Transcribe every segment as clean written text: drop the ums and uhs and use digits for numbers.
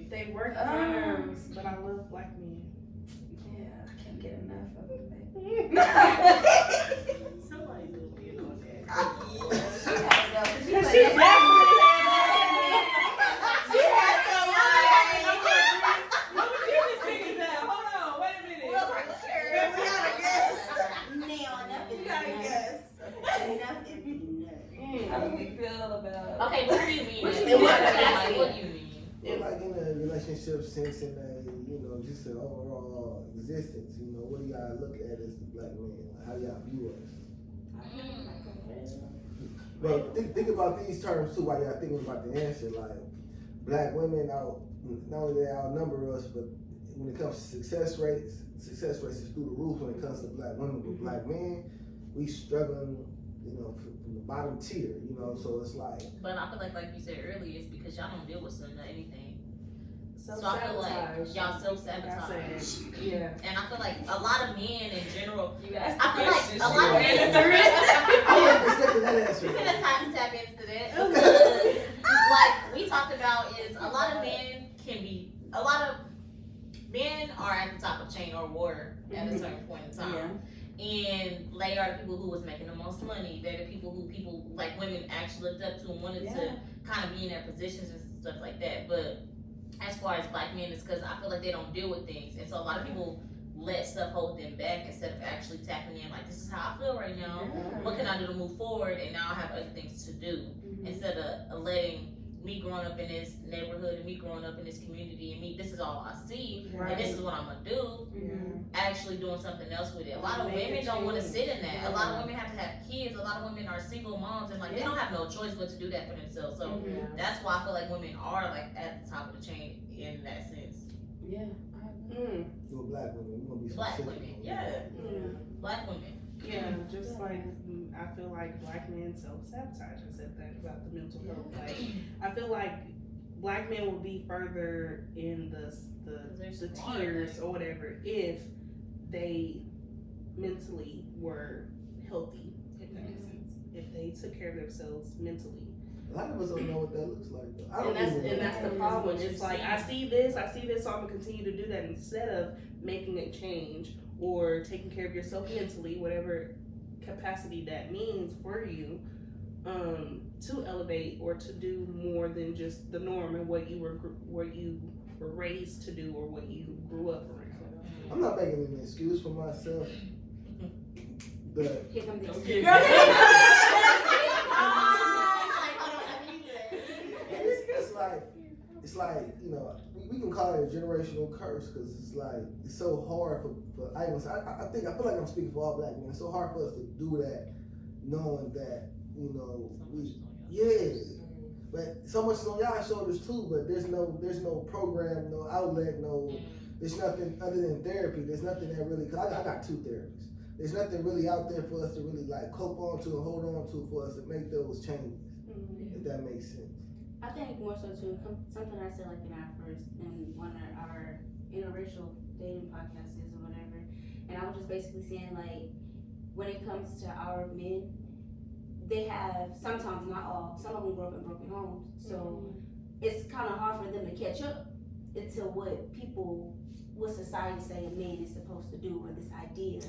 They work my nerves, but I love black men. Yeah, I can't get enough of it. Somebody do it on that. She has to go. How do we feel about? Okay, what do you mean? What do What you do you mean? Like in a relationship sense, in a just an overall existence, what do y'all look at as the black man? Like, how do y'all view us? But think about these terms too while y'all thinking about the answer. Like black women not only they outnumber us, but when it comes to success rates is through the roof when it comes to black women. But black men, we struggling, from the bottom tier, so it's like. But I feel like you said earlier, it's because y'all don't deal with some of anything. So I feel Self-sabotage. like y'all self-sabotage. Yeah. And I feel like a lot of men in general, You guys, I feel like a lot of men we're gonna tap into that because like we talked about is a lot of men are at the top of chain or water at a certain point in time. And they are the people who was making the most money. They're the people who like women actually looked up to and wanted to kind of be in their positions and stuff like that. But as far as black men, it's because I feel like they don't deal with things. And so a lot of people let stuff hold them back instead of actually tapping in like, this is how I feel right now. What can I do to move forward? And now I have other things to do. Instead of letting me growing up in this neighborhood and me growing up in this community and this is all I see and this is what I'm gonna do, actually doing something else with it. A lot of women don't want to sit in that. A lot of women have to have kids. A lot of women are single moms and like they don't have no choice but to do that for themselves. So that's why I feel like women are like at the top of the chain in that sense. Yeah. You're black women. We're gonna be Black specific. women, black women. Yeah, just like I feel like black men self-sabotage. I said that about the mental health. Like I feel like black men will be further in the tiers or whatever if they mentally were healthy, if that makes sense. If they took care of themselves mentally. A lot of us don't know what that looks like, though. And that's the problem. It's like I see this, so I'm gonna continue to do that instead of making a change or taking care of yourself mentally, whatever capacity that means for you, to elevate or to do more than just the norm and what you were raised to do or what you grew up around. I'm not making an excuse for myself, but Here comes the it's like we can call it a generational curse because it's so hard for I feel like I'm speaking for all black men. It's so hard for us to do that, knowing that but so much is on y'all shoulders too. But there's no program, no outlet, there's nothing other than therapy. There's nothing that really, cause I got 2 therapists. There's nothing really out there for us to really like cope on to and hold on to for us to make those changes. If that makes sense. I think more so too, something I said like in one of our interracial dating podcasts or whatever, and I was just basically saying like, when it comes to our men, they have, sometimes not all, some of them grow up in broken homes, so it's kind of hard for them to catch up into what society say a man is supposed to do or this idea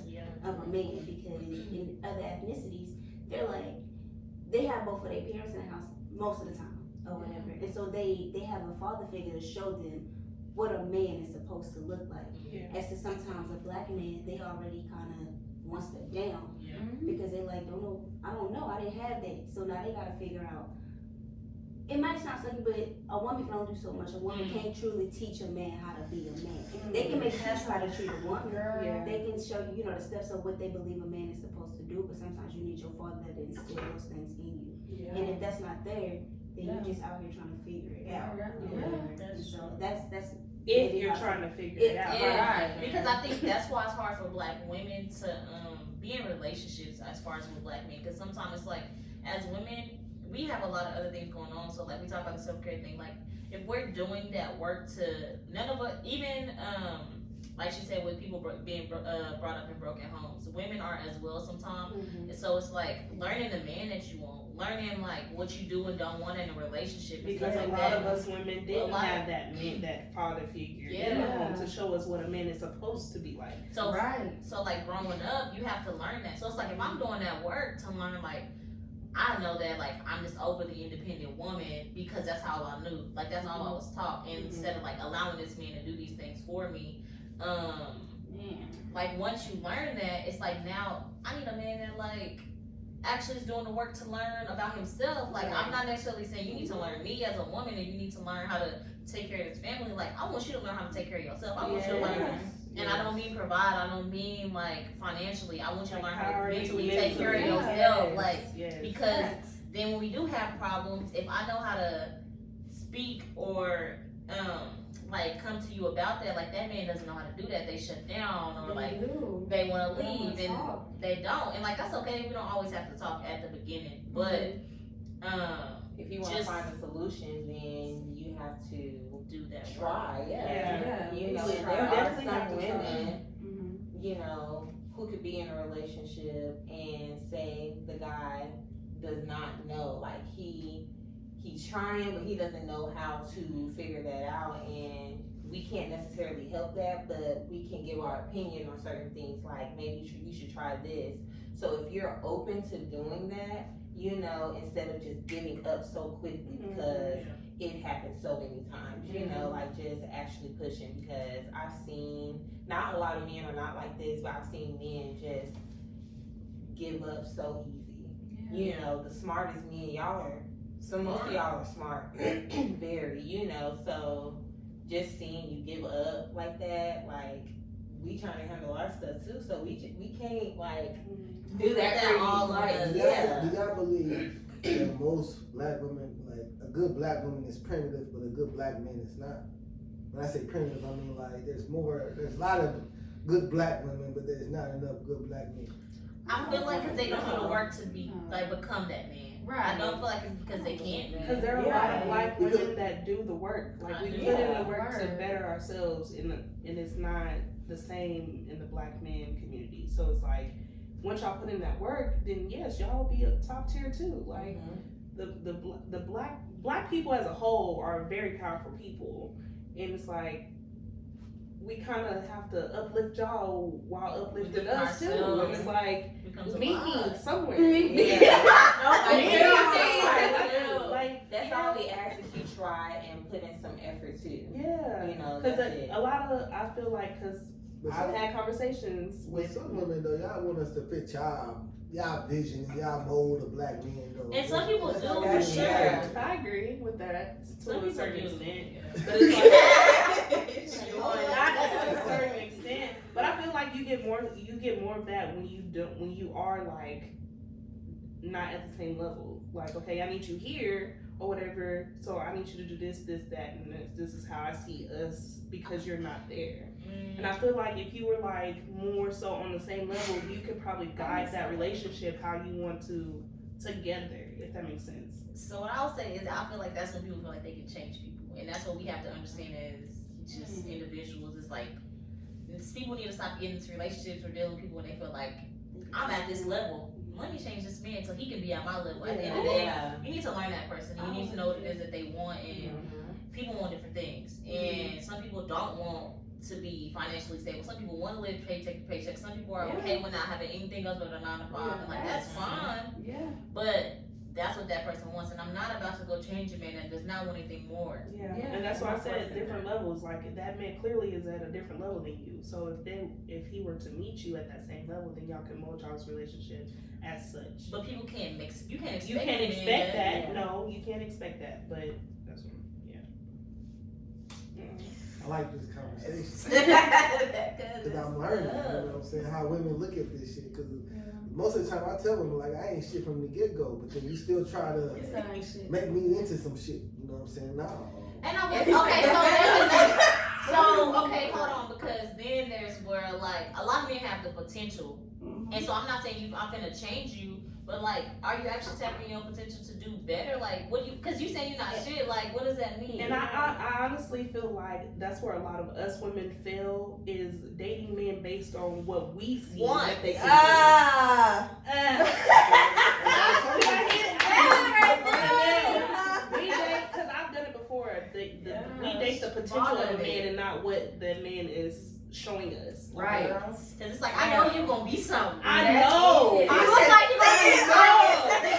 of a man, because in other ethnicities, they're like, they have both of their parents in the house most of the time. Or whatever, and so they have a father figure to show them what a man is supposed to look like. As to sometimes a black man, they already kind of one step down because they like I don't know, I didn't have that, so now they gotta figure out. It might sound simple, but a woman can only do so much. A woman can't truly teach a man how to be a man. They can make you try to treat a woman. They can show you, the steps of what they believe a man is supposed to do, but sometimes you need your father to instill those things in you. And if that's not there, then you're just out here trying to figure it out. So that's if you're trying to figure it out. Right. Because I think that's why it's hard for black women to be in relationships as far as with black men. Because sometimes it's like, as women, we have a lot of other things going on. So like we talk about the self-care thing. Like if we're doing that work to none of us, even like she said, with people being brought up in broken homes, women are as well sometimes. And so it's like learning the man that you want, learning like what you do and don't want in a relationship and Because stuff a like lot that. of us women didn't have that man, that father figure in the home to show us what a man is supposed to be like. So like growing up, you have to learn that. So it's like if I'm doing that work to learn, like I know that like I'm this overly independent woman because that's how I knew, like that's all I was taught. And instead of like allowing this man to do these things for me, like once you learn that, it's like now I need a man that like actually is doing the work to learn about himself. Like I'm not necessarily saying you need to learn me as a woman and you need to learn how to take care of this family. Like I want you to learn how to take care of yourself. I want you to learn, and I don't mean provide. I don't mean like financially. I want you to learn how to mentally take care of yourself. Like because then when we do have problems, if I know how to speak or like come to you about that, like that man doesn't know how to do that. They shut down or like they want to leave and they don't, and like that's okay. We don't always have to talk at the beginning, but if you want to find a solution, then you have to do that. Try, You know, You there are definitely have some to women, you know, who could be in a relationship and say the guy does not know, like he's trying, but he doesn't know how to figure that out, and we can't necessarily help that, but we can give our opinion on certain things, like maybe you should try this. So if you're open to doing that, you know, instead of just giving up so quickly because it happens so many times, you know, like just actually pushing, because I've seen, not a lot of men are not like this, but I've seen men just give up so easy. You know, the smartest men, most of y'all are smart, very, you know, so just seeing you give up like that, like we trying to handle our stuff too, so we can't like do that all of us. Do y'all believe that most black women, like a good black woman is primitive, but a good black man is not? When I say primitive, I mean like there's a lot of good black women, but there's not enough good black men. I feel like because they don't do the work to be like become that man. Right. I don't feel like it's because they can't. Because there are a lot of black women that do the work. Like we put in the work to better ourselves, and it's not the same in the black man community. So it's like once y'all put in that work, then yes, y'all will be a top tier too. Like the black people as a whole are very powerful people, and it's like we kind of have to uplift y'all while uplifting us too. And it's like meet me somewhere. That's all we ask is you try and put in some effort too. Yeah, you know, because a lot of I feel like I've had conversations with some women though. Y'all want us to fit y'all vision, y'all mold of black men though. And some people do, for sure. I agree with that to a certain extent. But it's like not to a certain extent. But I feel like you get more of that when you are like not at the same level. Like, okay, I need you here or whatever, so I need you to do this, that, and this is how I see us because you're not there. And I feel like if you were like more so on the same level, you could probably guide that relationship how you want to together, if that makes sense. So what I would say is I feel like that's when people feel like they can change people, and that's what we have to understand as just individuals. It's like people need to stop getting into relationships or dealing with people when they feel like I'm at this level. Let me change this man so he can be at my level. At the end of the day, you need to learn that person. You need to know what it is that they want, and people want different things. And some people don't want to be financially stable. Some people want to live paycheck to paycheck. Some people are okay with not having anything else but a 9 to 5. And like that's fine. Yeah. But that's what that person wants, and I'm not about to go change a man that does not want anything more. Yeah. And that's why I said different levels. Like that man clearly is at a different level than you. So if he were to meet you at that same level, then y'all can mold y'all's relationship as such. But people can't mix. You can't expect. You can't expect that. Yeah. No, you can't expect that. But that's what. I like this conversation because I'm learning. You know what I'm saying? How women look at this shit. Because most of the time I tell them like I ain't shit from the get go, but then you still try to make me into some shit. You know what I'm saying? No. And I was okay, hold on, because then there's where like a lot of men have the potential, and so I'm not saying I'm finna change you, but like, are you actually tapping your potential to do better? Like, what do you? Because you saying you're not shit. Like, what does that mean? And I honestly feel like that's where a lot of us women fail is dating men based on what we see that they can do. We date the potential of a man and not what the man is showing us. Right. Cause it's like, I know you're gonna be something. I know. You look like you're gonna be something.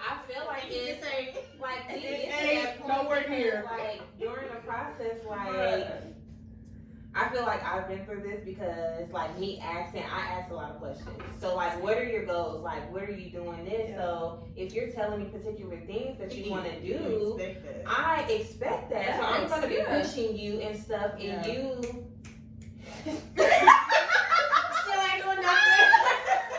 I feel like You just it's say, like we It get to ain't that point nowhere because, near. like during the process, like I feel like I've been through this because like me asking, I ask a lot of questions. So like, what are your goals? Like, what are you doing this? Yeah. So if you're telling me particular things that you want to You do, expect that. I expect that. Yeah, so I'm gonna be yeah. pushing you and stuff, and Yeah. you. Still ain't doing nothing.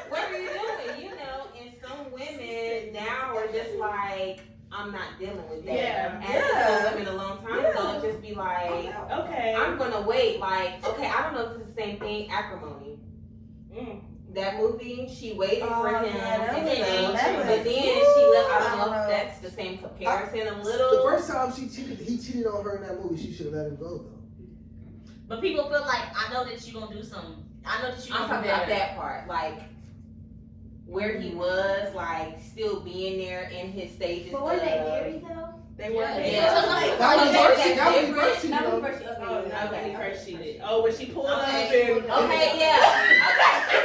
What are you doing? You know, and some women now are just like, I'm not dealing with that. Yeah. As some women a long time ago, just be like, Okay. I'm gonna wait. Like, okay, I don't know if it's the same thing. Acrimony. That movie, she waited for him, and but then she left. I don't know if that's the same comparison. A little. The first time he cheated on her in that movie, she should have let him go though. But people feel like, I know that you're gonna do something. I know that you're I'm gonna talking do about better. that part, like where he was, like still being there in his stages. But were they married though? They were. Yeah. So some people That was feel like first. That was first. You Not know. when first you Oh, okay. not when he first cheated. Oh, when she pulled up Okay. and Okay, yeah. Okay.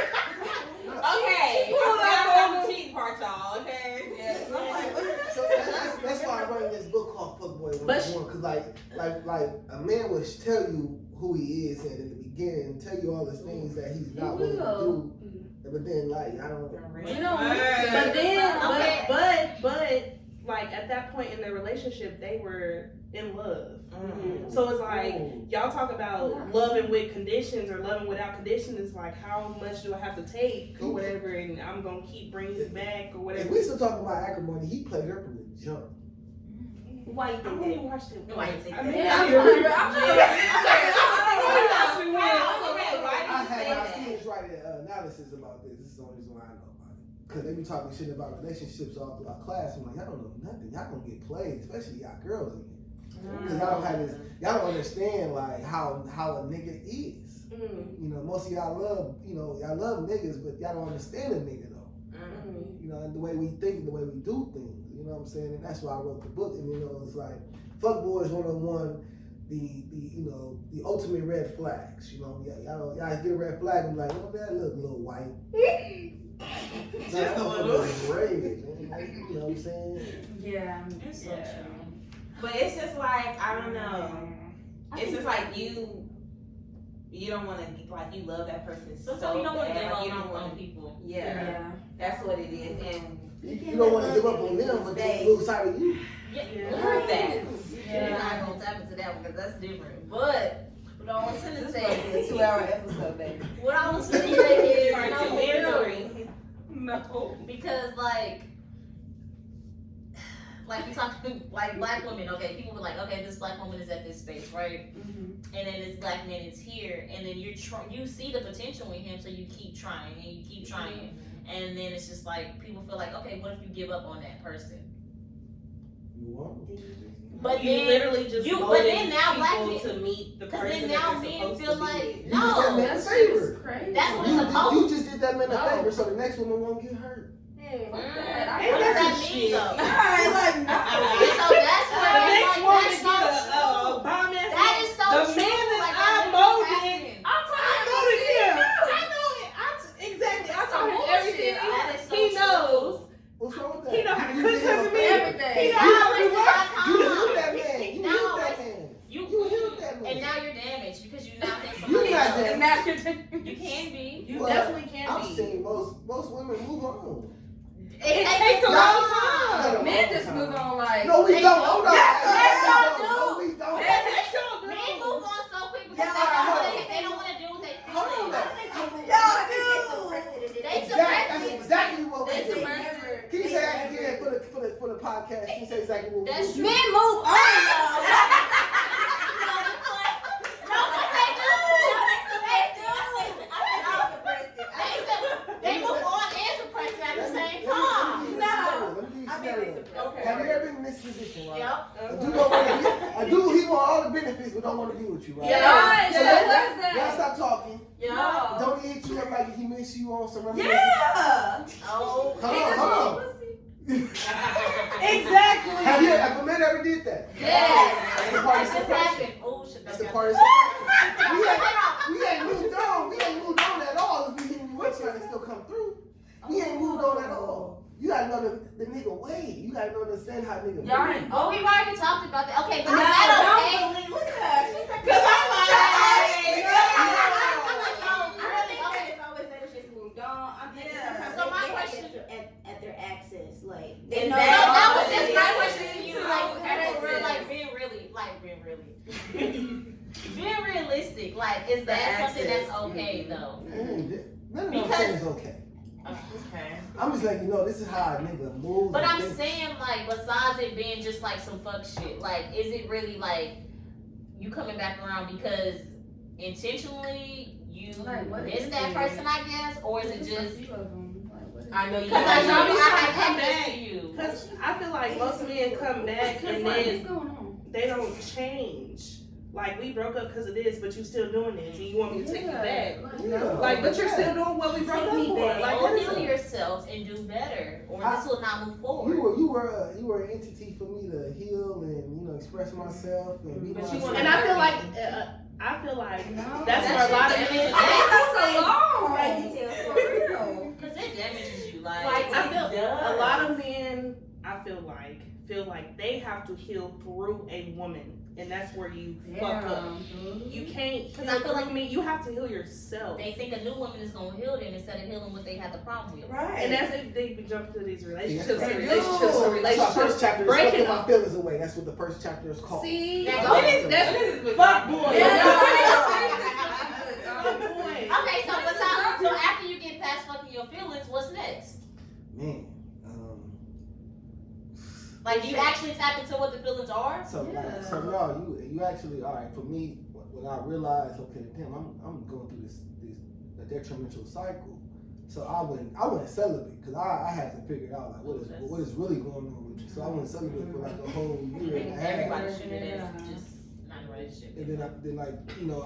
Okay. She pulled I up forgot on about the cheating part, y'all. Okay. So that's why I wrote this book called Fuckboy 101, because like a man will tell you who he is at the beginning and tell you all the things that he's not willing to do, but then like I don't. You know, But then, Okay. but like at that point in their relationship, they were in love. Mm-hmm. So it's like y'all talk about loving with conditions or loving without conditions. It's like how much do I have to take or whatever, and I'm gonna keep bringing it back or If whatever. we still talking about acrimony, he played her from the jump. why you I think only that? watched it. Why you once. think I that? mean, Yeah, I I'm didn't- I had my students write an analysis about this. This is the only reason why I know about it. Because they be talking shit about relationships all through our class. I'm like, y'all don't know nothing. Y'all gonna get played, especially y'all girls in here. Because y'all don't have this, y'all don't understand like how a nigga is. You know, most of y'all love, y'all love niggas, but y'all don't understand a nigga though. You know, and the way we think and the way we do things. You know what I'm saying? And that's why I wrote the book. And it's like Fuckboys 101, the ultimate red flags. Y'all get a red flag and be like, oh that look a little white. Just a little red. You know what I'm saying? Yeah. It's so true. But it's just like, I don't know. It's just like you don't want to, like, you love that person so Sometimes you don't want to bad. give Like, up you don't on want to. people. Yeah, that's what it is. And You don't want to give up on them, but they lose sight of you. Yeah, Yeah. heard that. We're not gonna tap into that one because that's different. But what I was gonna say, It's a 2-hour episode, baby. what I was gonna say is, Part two, married. No. Because like we talked like black women, okay, people were like, okay, this black woman is at this space, right? And then this black man is here, and then you see the potential in him, so you keep trying and you keep trying, and then it's just like people feel like, okay, what if you give up on that person? You won't. But You then literally just but then now black people people to meet the because person then now that they're men supposed feel to like be. You no, did that man a favor. Crazy. That's what it's supposed. You just did that man a favor, so the next woman won't get hurt. What Ain't does that that some mean shit? though? I like And so that's The where next like, woman that's get so true. a bomb ass. That is so The true. man that Like, I that molded, happened. I know him. I know it. Exactly. I told him everything. That is so He true. knows. What's wrong with that? He know how to You cook did him a for me. favor. everything. He know Now how to it's do my what? time. You healed that man. You Now healed that it's- man. You healed that man. and now you're damaged because you now think You somebody not else. damaged. You can be. You Well, definitely can I've be. seen most women move on. It takes a long time. Men just move on like. No, we don't. Hold on. Yes, y'all do. No, we don't. Men move on so quick because they don't want to do what they feel. Hold on. Y'all do. They That's suppress it. exactly what we They do. suppress it. Can you say that again for the podcast? Can you say exactly what we do? That's true. Men move on. No, but they do. They move on and suppress it at the same time. Let me give you a scenario. Okay. Have you ever been in this position, right? Yep. A dude don't want to get, a dude, he want all the benefits, but don't want to be with you, right? Yeah. So y'all stop talking. Yeah. Don't he hit you up like he miss you on some reminiscence? Yeah. Oh. Hold on. Exactly. Have a man ever did that? Yes. That's a part of That just separation. happened. Oh, shit. That's a part of separation. We ain't moved on. We ain't moved on at all. If we knew we were trying to still come through, we ain't moved on at all. You gotta know the nigga way. You gotta know understand how nigga. Y'all move. ain't- Oh, we've already talked about that. Okay, but No, is that okay? don't believe. Look at her. She's like, Cause I'm like, really? Okay, it's always that it's just moved on. I'm thinking sometimes So my they question- at their access, like And they know. So that- that was just Yeah. my question to you. Like, Yes. for real, like being realistic. Like, is that something that's okay though? None of what I'm saying is okay. Okay. I'm just letting you know this is how a nigga moves. But and I'm thinks. saying, like, besides it being just like some fuck shit, like, is it really like you coming back around because intentionally you Like, what miss is that it? person, I guess, or is it There's just a few of them. Like, what is I know you. because I know Y'all be I trying to have come access back. to you? Because I feel like most men come back Cause and like, then what's going on? they don't change. Like, we broke up because of this, but you still doing this, and you want me to take you back. Yeah. Like, but you're still doing what we broke up me for. back. Like, Or what is heal it? yourself and do better, or this will not move forward. You were an entity for me to heal and express myself and be But you myself. wanna And I feel like No, that's where a lot of men. That's so long. Right details. For real. Because it damages you, like I feel It does. a lot of men. I feel like they have to heal through a woman, and that's where you fuck up. You can't Because heal I feel like through me. You have to heal yourself. they think a new woman is gonna heal them instead of healing what they had the problem with. Right. And that's if they jump into these relationships, They and do. relationships, and So our relationships. first chapter is breaking fucking my up. feelings away. That's what the first chapter is called. See, Now, what go. is that's fuck boy. Yeah. Fuck boy. Okay, so after you get past fucking your feelings, what's next? Man, Like, do you actually tap into what the feelings are? so no, you actually all right. For me, when I realized, okay, damn, I'm going through this a detrimental cycle. So I went celibate because I had to figure out like what is really going on with me. So I went celibate for like a whole I year think and a half. everybody should do that. Just not in a relationship. And then like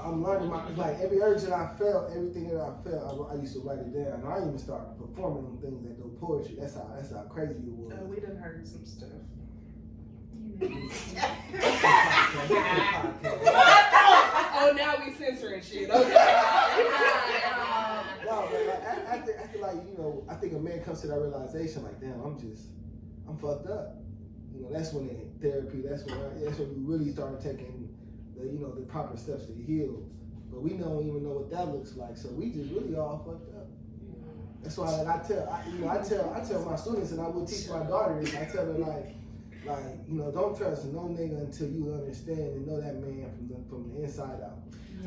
I'm learning like every urge that I felt, everything that I felt, I used to write it down. And I even started performing them things that no poetry. That's how crazy it was. We done heard some stuff. Oh, now we censoring shit. Okay. No, but like, after like I think a man comes to that realization like, damn, I'm fucked up. That's when in therapy. That's when we really start taking the proper steps to heal. But we don't even know what that looks like. So we just really all fucked up. That's why like, I tell my students, and I will teach my daughters. I tell them like don't trust no nigga until you understand and know that man from the inside out.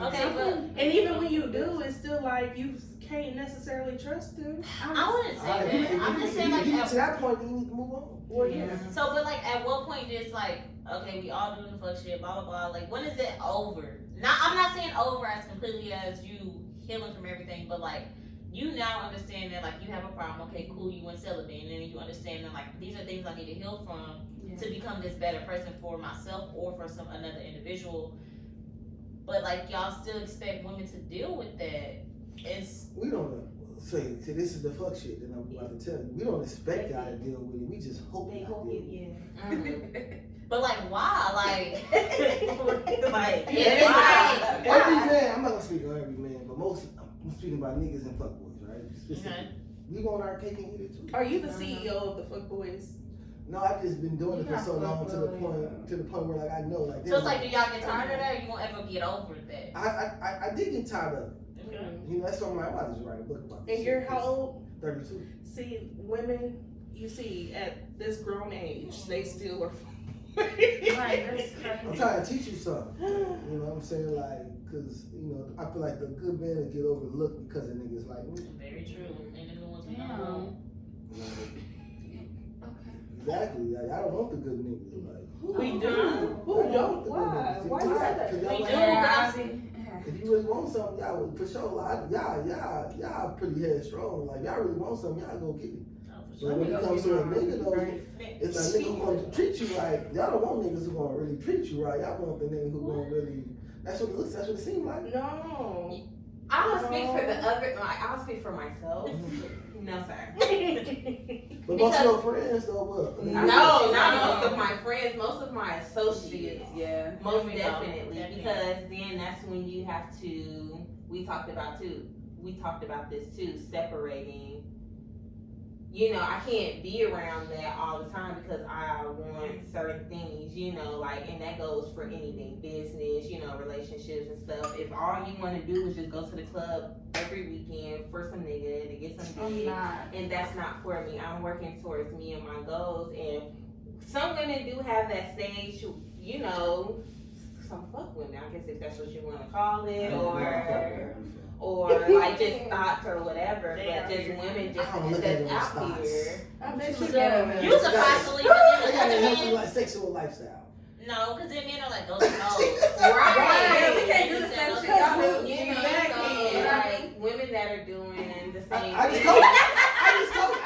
Okay, but And even when you do, it's still like you can't necessarily trust him. I wouldn't say that. I'm just saying, if you like, get to that point, then you need to move on. Well, yeah. so, but like, at what point is like, okay, we all doing the fuck shit, blah blah blah. Like, when is it over? I'm not saying over as completely as you healing from everything, but like, you now understand that like you have a problem. Okay, cool, you went celibate, and then you understand that like these are things I need to heal from to become this better person for myself or for another individual. But like, y'all still expect women to deal with that. We don't say this is the fuck shit that I'm about to tell you. We don't expect y'all to deal with it. We just hope They y'all hope deal you, with it. yeah. But like, why? Like, Like, why? Every man, I'm not gonna speak on every man, but I'm speaking about niggas and fuckboys, right? Specifically. We want our cake and eat it too. Are you the CEO of the fuck boys? No, I've just been doing it for so long to the point where like I know like. So it's like, do y'all get tired of that, or you won't ever get over that? I did get tired of it. Okay. That's something I might just write a book about. And you're how old? 32. See, women, you see, at this grown age, they still are. Right, that's I'm crazy. trying to teach you something. You know what I'm saying? Like, because, I feel like the good men will get overlooked because of niggas like me. Very true. And the new ones we Damn. don't know. Exactly. Like, I don't want the good niggas. Like, We do. Who don't? Why? Why you say that? We do. Yeah, If you really want something, y'all would for sure. Like, y'all pretty headstrong. Like, y'all really want something, y'all go get it. But when it comes to a nigga though, it's a nigga who gonna treat you right. Y'all don't want niggas who gonna really treat you right. Y'all want the nigga who gonna really. That's what it looks. That's what it seems like. No. I don't speak for the other. Like, I'll speak for myself. No, sir. But most of your friends though, what? No, not most of my friends. Most of my associates. Yeah. Most There we go. definitely, because then that's when you have to. We talked about this too. Separating. You know, I can't be around that all the time because I want certain things, you know, like, and that goes for anything, business, you know, relationships and stuff. If all you want to do is just go to the club every weekend for some nigga to get some dick, and that's not for me. I'm working towards me and my goals, and some women do have that stage, you know, some fuck women, I guess if that's what you want to call it, or like just thoughts or whatever, but just women just that's out here. I bet you So, get you surprisingly, but They then got the a other healthy men, like sexual lifestyle. no, because then men are like, those hoes. Right. We can't do the same shit y'all do. You know, Exactly. so, like women that are doing the same I just thing. told you. I just told you.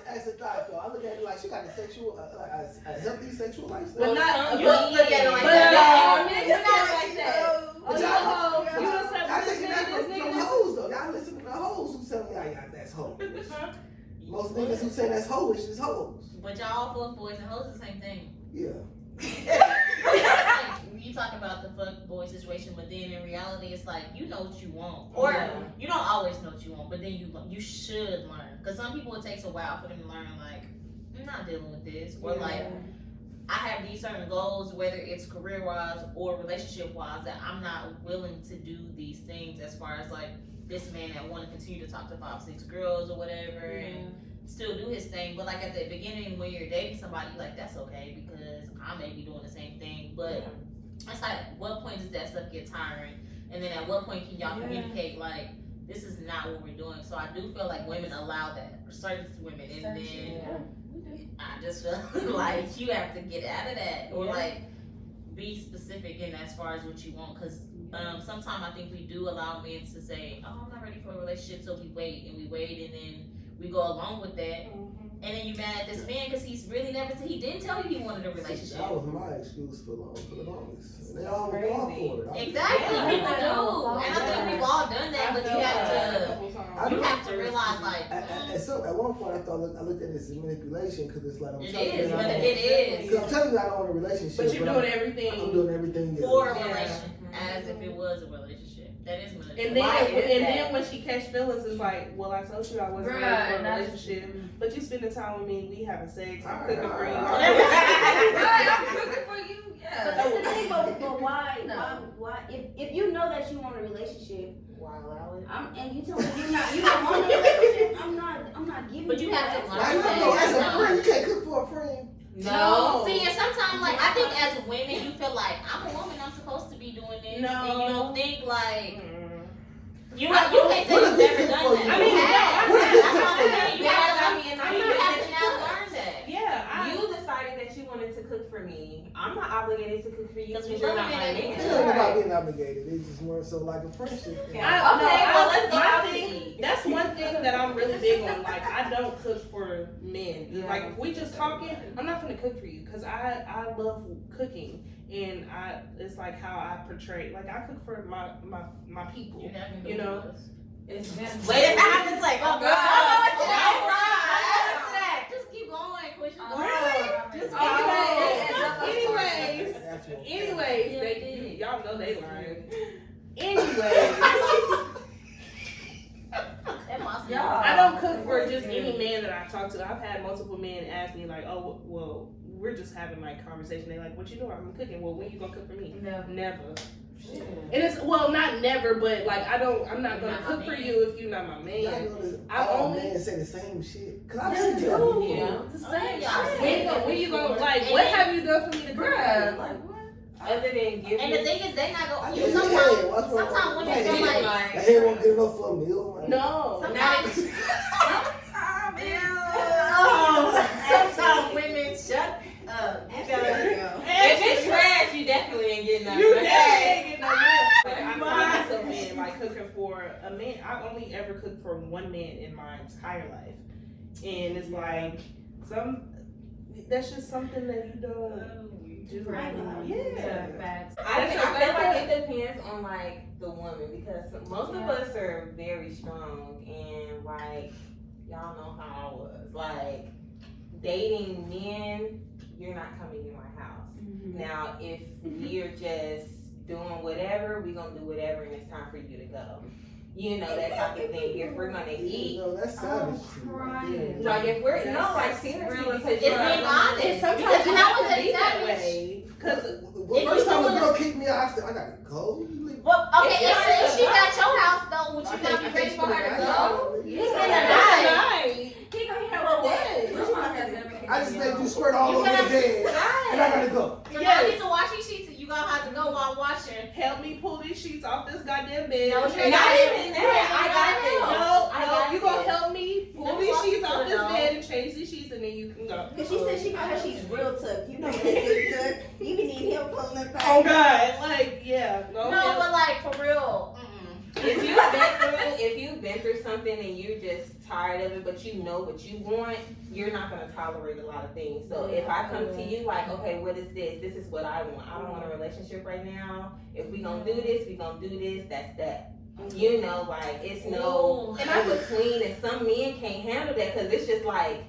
As a thought though, I look at it like she got a sexual, a healthy sexual lifestyle. But not You look at it like But that. niggas You got like like that. But You y'all gonna say y'all this taking nigga, that this from nigga, hoes though. Y'all listen to the hoes who tell me, yeah, that's hoes. Most niggas who say that's hoish is hoes. But y'all fuck boys and hoes the same thing. Yeah. You talk about the fuck boy situation, but then in reality, it's like you know what you want, or Yeah. you don't always know what you want, but then you should learn. Because some people it takes a while for them to learn. Like, I'm not dealing with this, or like I have these certain goals, whether it's career wise or relationship wise, that I'm not willing to do these things. As far as like this man that want to continue to talk to 5-6 girls or whatever, and still do his thing. But like at the beginning when you're dating somebody, like that's okay because I may be doing the same thing, but it's like, at what point does that stuff get tiring? And then at what point can y'all communicate like, this is not what we're doing? So I do feel like women allow that, or certain women, and then I just feel like you have to get out of that, or like be specific in as far as what you want. Because sometimes I think we do allow men to say, oh, I'm not ready for a relationship, so we wait, and then we go along with that. And then you mad at this man because he's really never said, he didn't tell you he wanted a relationship. That was my excuse for the longest. And they all fall for it. Exactly, Yeah. people do. Yeah. And I think we've all done that, but you have to realize like, At one point, I looked at it as manipulation because it's like, I'm it telling is, you, but it is. because I'm telling you I don't want a relationship. But you're I'm doing everything. I'm doing everything For a Yeah. relation, as if it was a relationship. That is And manipulation. then when she catch feelings, it's like, well, I told you I wasn't ready for a relationship, but you spending time with me, we having sex, I'm cooking for you. I'm cooking for you. But Yeah. that's the thing, but why? If you know that you want a relationship, and you tell me you don't want a relationship, I'm not giving. But you have to I learn know, as a that. friend, you can't cook for a friend. No. See, and sometimes, like, I think as women, you feel like, I'm a woman, I'm supposed to be doing this. No. And you don't think, like, you What can't say if you've they never cook done for that. you? I mean, That's what I'm saying. You Yeah, have I mean, to now learn that. Yeah, You decided that you wanted to cook for me. I'm not obligated to cook for you Because because we you're love not my it. man. It ain't about being obligated. It's just more so like a friendship thing. Let's go my out to thing, eat. that's one thing that I'm really big on. Like, I don't cook for men. Yeah. Like, if we just talking, I'm not gonna cook for you because I love cooking, and it's like how I portray. Like, I cook for my people. You know? Wait, I'm just like, oh, God. Just keep going, Quisha. Anyways, y'all know they lying. Anyways. I don't cook for just any man that I talk to. I've had multiple men ask me like, oh, well, we're just having like conversation. They like, what you doing? I'm cooking. Well, when you gonna cook for me? Never. And it's, well, not never, but like, I'm not gonna cook for you if you're not my man. All men say the same shit. Cause I've They seen that before. Yeah. The same shit. When you gonna, like, what have you done for me to cook for Bruh, you? like what? Other than giving. And the thing is, they not I gonna. get Sometimes women feel like. I ain't won't get enough for a meal. Man. No. Sometimes women shut up. If it's trash, you definitely ain't getting nothing. You Okay? ain't getting no meal. But I find myself being like cooking for a man. I only ever cooked for one man in my entire life, and it's like that's just something that you don't. do Right. yeah. Facts. I feel like it depends on like the woman because most of us are very strong and like y'all know how I was like dating men. You're not coming in my house. Now if we're just doing whatever, we gonna do whatever, and it's time for you to go. You know, that type of thing. If we're gonna eat, No, that's savage. crying. like if we're like seriously, because It's you're being honest. And sometimes Because you how have was to it be that established? way. Because If First you time a wanna- girl kicked me out, I said, I gotta go. You leave- Well, okay, if she's at your house though, would I you can't- not I be can't ready for her to spend the go? night. You spend spend the the night. night. He gonna hear For what? I just made you squirt all You over the gotta- bed, and I gotta go. So Yes. now get the washing sheets and you gonna have to go while washing. Help me pull these sheets off this goddamn bed. No, And you're not I- even that. I got this. No, you gonna help me pull Let me these walk sheets you to off the this door. bed and change these sheets, and then you can go. Cause she said she got her sheets real tucked. You know when they get tucked, you be needing help pulling them back. Oh God, like yeah, No, but like for real. If you've been through something and you're just tired of it, but you know what you want, you're not gonna tolerate a lot of things. So if I come to you like, okay, what is this? This is what I want. I don't want a relationship right now. If we gonna do this, we gonna do this. That's that. You know, like it's no in between, and some men can't handle that because it's just like,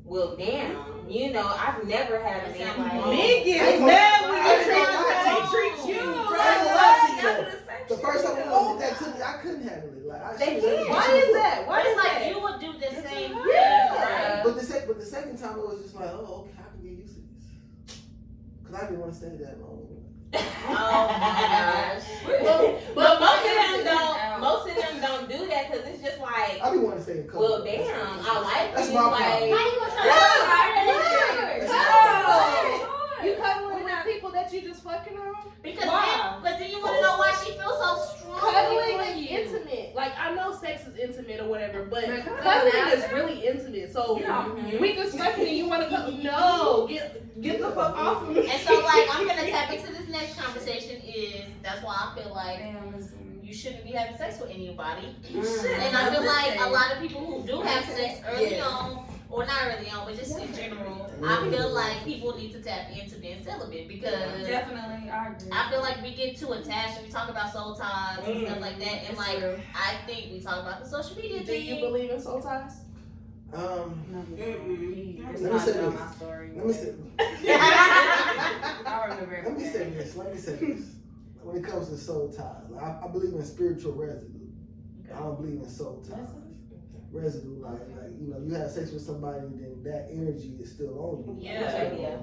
well, damn. You know, I've never had a man like Men get I ain't mad gonna- when I you ain't say gonna lie how to they treat you. I ain't gonna lie to you. The first time a woman did that to me, I couldn't handle it. Like I They should've- can't. Why is that? Why But is it's like that? you would do the same thing. Yeah. But the second time it was just like, oh, okay, I can get used to this. Cause I didn't want to stay that long. Oh my gosh. But most of them don't do that because it's just like, I be wanting to stay in couple. well, damn, I like That's you. my Like, problem. How you gonna try to You cuddling with people that you just fucking on? Because Wow. then you wanna know why she feels so strong. Cuddling for is you. intimate. Like I know sex is intimate or whatever, but But cuddling cuddling is really intimate. So Yeah. we just fucking and you wanna cuddle? No, get the fuck off of me. And so like I'm gonna tap into this next conversation is that's why I feel like you shouldn't be having sex with anybody. And I feel like a lot of people who do have sex early on, or not early on, but just in general, I feel like people need to tap into being celibate because Definitely, I agree. I feel like we get too attached and we talk about soul ties and stuff like that. And like I think we talk about the social media Do you thing. believe in soul ties? Let me It's say not this. about my story. Let me say. I remember Let me say this. Let me say this. When it comes to soul ties, like, I believe in spiritual residue. I don't believe in soul ties. Residue, like you know, you have sex with somebody, then that energy is still on you. Yeah.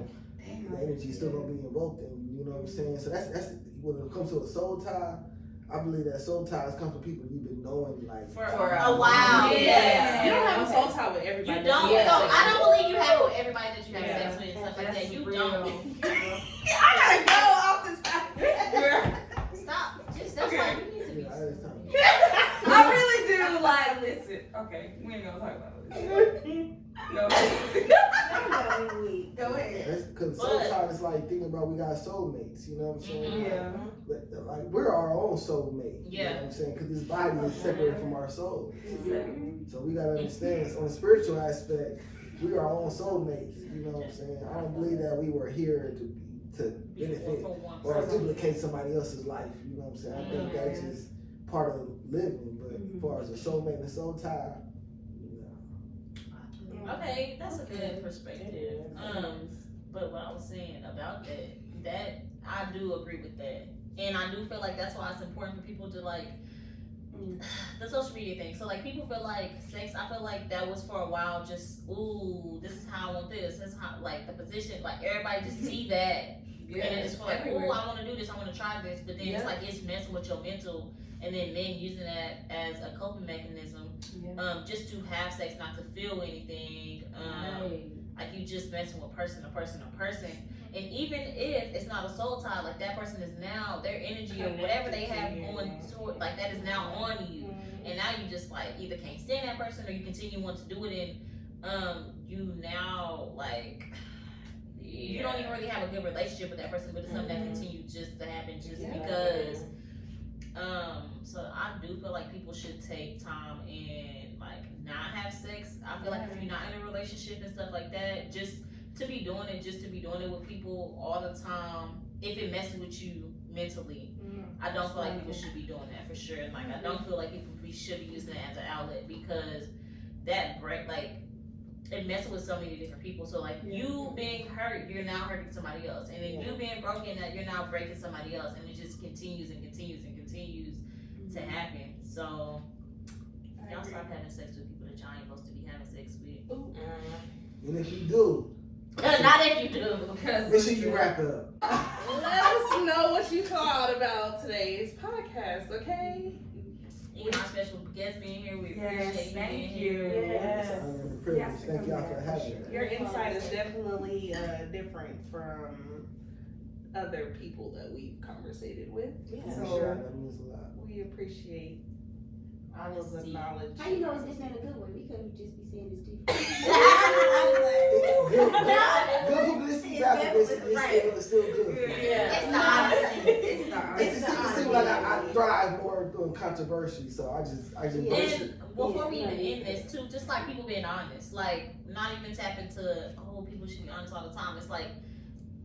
The energy is still gonna be invoked in you. You know what I'm saying? So that's when it comes to a soul tie. I believe that soul ties come from people you've been knowing like For a while. Yes. You don't have a soul tie with everybody. You don't. that So have sex I with. don't believe you have it with everybody that you have Yeah. sex with and stuff like That's that. You real. don't. I gotta go off this. Stop. Just that's why you need to be. Yeah, I just tell you. I really do like listen. Okay, we ain't gonna talk about this. No. Go ahead. That's because soul tie is like thinking about we got soulmates. You know what I'm saying? Mhm. Yeah. But, like we're our own soulmate. You know Yeah. what I'm saying? Because this body is separate from our soul. Exactly. So we gotta understand on the spiritual aspect, we are our own soulmates. You know what I'm saying? I don't believe that we were here to benefit or duplicate somebody else's life. You know what I'm saying? I think that's just part of living. But as far as a soulmate and a soul tie, Okay, that's a good perspective. But what I was saying about that I do agree with that, and I do feel like that's why it's important for people to like the social media thing. So like people feel like sex. I feel like that was for a while. Just ooh, this is how I want this. This is how like the position. Like everybody just see that. And it's just like, oh, I want to do this, I want to try this, but then it's like it's messing with your mental, and then men using that as a coping mechanism, just to have sex, not to feel anything, like you just messing with person to person to person, and even if it's not a soul tie, like that person is now their energy or whatever they have going toward, like that is now on you, and now you just like either can't stand that person or you continue wanting to do it, and you now like. You don't even really have a good relationship with that person, but it's something that continues just to happen just because. So I do feel like people should take time and like not have sex. I feel like if you're not in a relationship and stuff like that, just to be doing it just to be doing it with people all the time, if it messes with you mentally, I don't feel like people should be doing that for sure. And like, I don't feel like people should be using it as an outlet, because that break, like, it messes with so many different people. So like, you being hurt, you're now hurting somebody else, and then you being broken, that you're now breaking somebody else, and it just continues and continues and continues to happen. So y'all stop having sex with people that y'all ain't supposed to be having sex with. And if you do, Not if you do, because make sure you wrap it up. Let us know what you thought about today's podcast, okay? And our special guest being here, we Yes, appreciate you thank being you. here. Yes. I am a privilege. Thank y'all for having me. Your insight is definitely different from other people that we've conversated with. Yeah. So That means a lot. we appreciate all of the Honesty. knowledge. How you know it's in a good way? We couldn't just be saying it's different. Good publicity back, but it's still good. It's the honesty. It's the honesty. It seems like I thrive more doing controversy, so I just embrace it. And before we even end this too, just like people being honest, like not even tap into, oh, people should be honest all the time. It's like,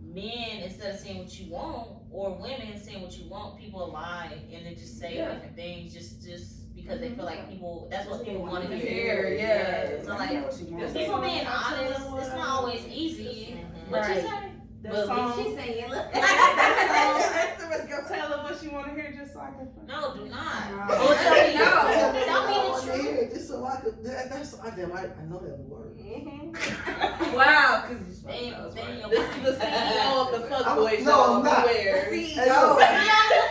men, instead of saying what you want, or women saying what you want, people lie and they just say different things just because they feel like people, that's what people want to hear. Yeah. So like, people being honest, it's not always easy. What you say? The song. She's saying, look. Tell them what you want to hear, just so I can. No, do not. No. Oh, tell me, No. tell me I the want to truth. hear it just so I could. I know that word. Wow, because Then your This is the CEO of the fuckboy No, show. I'm not. Beware. Hey, CEO. look. look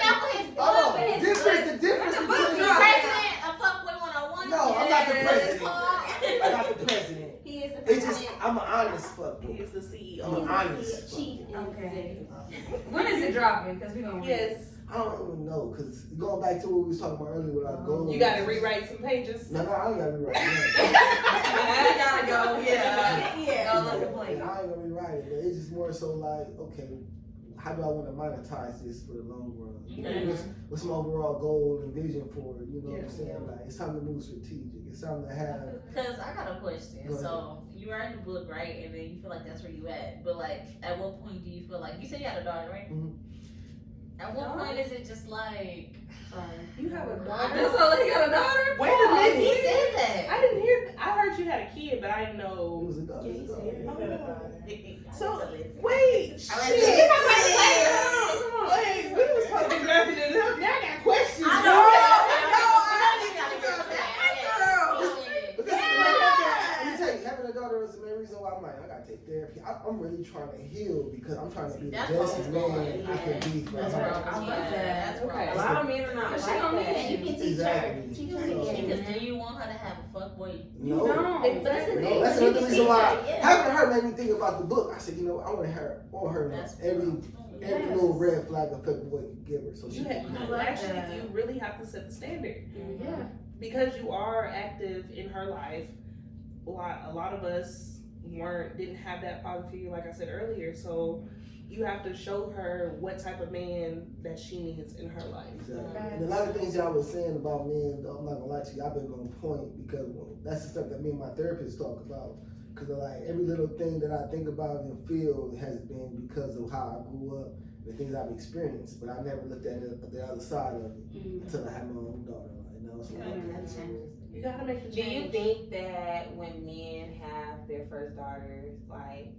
out for his Oh, book. the difference between President of Fuckboy 101. No, I'm not the president. Yes. I'm not the president. He is the It's just president. I'm an honest fuckboy. He's the CEO. I'm an honest Chief fuckboy. executive. When is it dropping? Because we're going to Yes. I don't even know, because going back to what we was talking about earlier with our goals. You got to rewrite some pages. No, I ain't got to rewrite it. I gotta go. Yeah. Yeah. Go look at play. I ain't gonna rewrite it, but it's just more so like, okay, how do I want to monetize this for the long run? Okay. What's my overall goal and vision for it? You know what I'm saying? Like, it's time to move strategic. It's time to have. Cause I got a question. Go ahead. So you write the book, right? And then you feel like that's where you at. But like, at what point do you feel like, you said you had a daughter, right? Mhm. At what point is it just like, You have a I daughter? That's all he got a daughter? Wait a minute. he said that. I didn't hear. I heard you had a kid, but I didn't It know. was a dog. It was a dog. So wait, shit. Wait, we was supposed to be wrapping it up. Now I got questions. I But this is let me tell you, having a daughter is the main reason why I gotta take therapy. I'm really trying to heal because I'm trying to be the That's best what I'm man doing. I can be for That's her. where I I'm love at. that. That's where Okay. A I'm lot at. of men are not But she like gonna need that. it. You can teach Exactly. her. Teach her So- again. Because do you want her to have a fuckboy? No. No. Exactly. No, that's You another can reason teach why her, yeah. having her made me think about the book. I said, you know, I want her That's every Yes. little red flag a fuck boy could give her. So she You can have, love actually, that. you really have to set the standard Yeah. because you are active in her life. A lot of us didn't have that father figure, like I said earlier. So you have to show her what type of man that she needs in her life. Exactly. And a lot of things y'all was saying about men, though, I'm not gonna lie to you, I've been on point because that's the stuff that me and my therapist talk about. Because like every little thing that I think about and feel has been because of how I grew up, the things I've experienced. But I never looked at the other side of it until I had my own daughter. You know, so You gotta make the Do you change. think that when men have their first daughters, like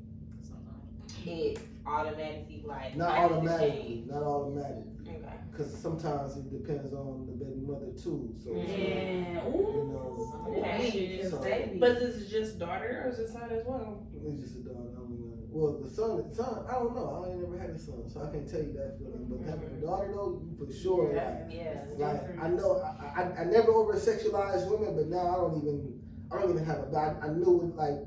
it automatically like not life is automatically, changed? not automatically. Okay. Because sometimes it depends on the baby mother too. So Yeah. you know, Okay. So- But this is just daughter or is it son as well? it's just a daughter. I don't know. Well, the son, I don't know. I ain't never had a son, so I can't tell you that feeling. But having a daughter though, for sure. Yeah. Yeah. Like I know, I never over sexualized women, but now I don't even have a. I knew it, like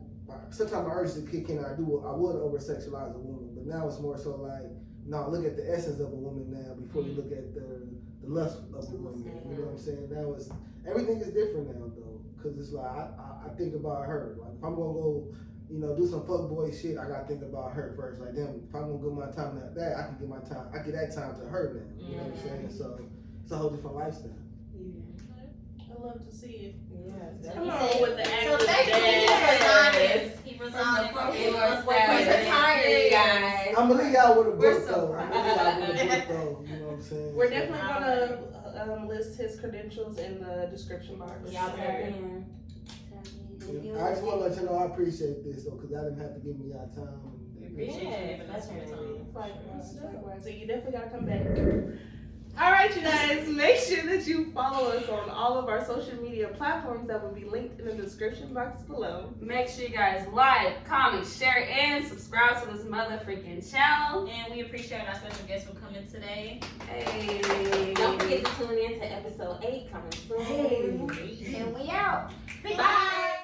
sometimes my urge to kick in. I would over sexualize a woman, but now it's more so like no, look at the essence of a woman now before you look at the lust of a woman. You know what I'm saying? Now it's everything is different now though, because it's like I think about her. Like if I'm gonna go, do some fuckboy shit, I gotta think about her first. Like damn, if I'm gonna give my time to that, I can give my time. I give that time to her now. You know what I'm saying? So it's a whole different lifestyle. I love to see it. Yes. Come on with the So active technically dad. he resigned from his fuckboy From the persona gonna leave y'all with a We're book so though. proud. I'm gonna leave y'all with a book though. You know what I'm saying? We're definitely gonna list his credentials in the description box. Y'all tap in. I just want to let you know I appreciate this though, cause y'all didn't have to give me y'all time. We appreciate you giving us your time. So you definitely gotta come back. All right, you guys, make sure that you follow us on all of our social media platforms that will be linked in the description box below. Make sure you guys like, comment, share, and subscribe to this motherfucking channel. And we appreciate our special guest for coming today. Hey. Don't forget to tune in to episode 8 coming soon. And we out. Bye.